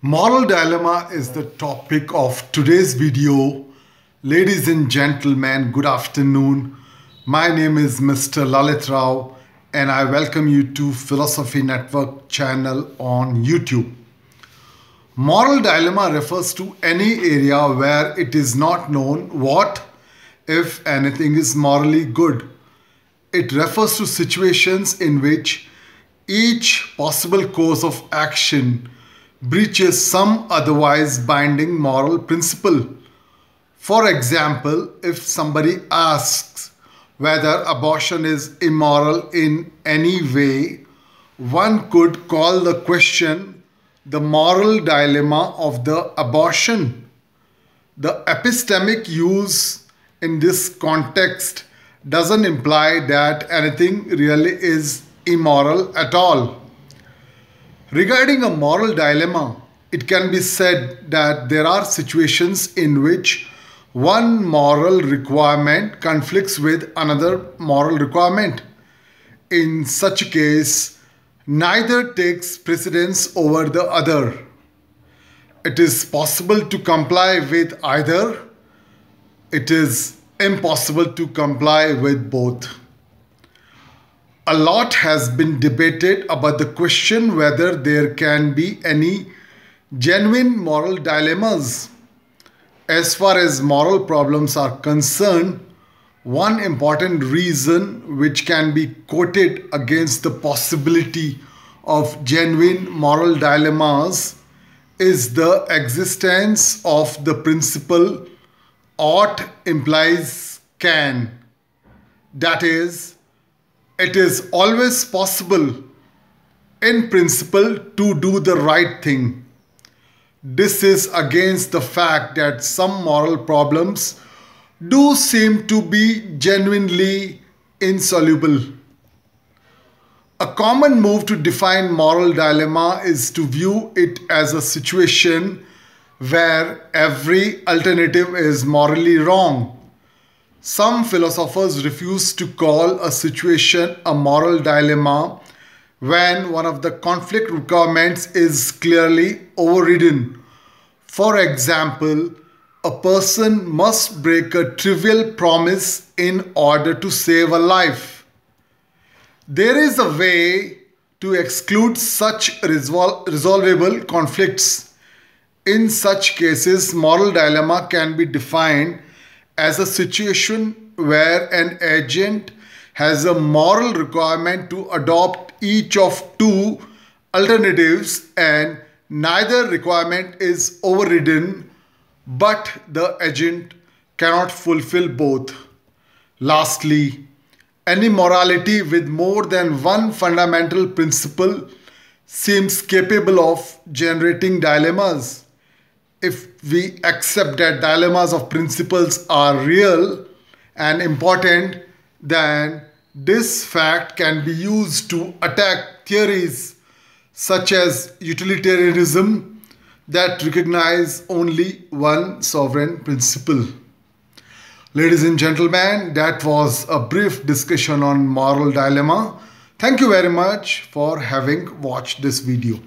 Moral dilemma is the topic of today's video. Ladies and gentlemen, good afternoon. My name is Mr. Lalit Rao and I welcome you to Philosophy Network channel on YouTube. Moral dilemma refers to any area where it is not known what, if anything, is morally good. It refers to situations in which each possible course of action breaches some otherwise binding moral principle. For example, if somebody asks whether abortion is immoral in any way, one could call the question the moral dilemma of the abortion. The epistemic use in this context doesn't imply that anything really is immoral at all. Regarding a moral dilemma, it can be said that there are situations in which one moral requirement conflicts with another moral requirement. In such a case, neither takes precedence over the other. It is possible to comply with either. It is impossible to comply with both. A lot has been debated about the question whether there can be any genuine moral dilemmas. As far as moral problems are concerned, one important reason which can be quoted against the possibility of genuine moral dilemmas is the existence of the principle ought implies can. That is, it is always possible in principle to do the right thing. This is against the fact that some moral problems do seem to be genuinely insoluble. A common move to define moral dilemma is to view it as a situation where every alternative is morally wrong. Some philosophers refuse to call a situation a moral dilemma when one of the conflict requirements is clearly overridden. For example, a person must break a trivial promise in order to save a life. There is a way to exclude such resolvable conflicts. In such cases, moral dilemma can be defined as a situation where an agent has a moral requirement to adopt each of two alternatives and neither requirement is overridden, but the agent cannot fulfill both. Lastly, any morality with more than one fundamental principle seems capable of generating dilemmas. If we accept that dilemmas of principles are real and important, then this fact can be used to attack theories such as utilitarianism that recognize only one sovereign principle. Ladies and gentlemen, that was a brief discussion on moral dilemma. Thank you very much for having watched this video.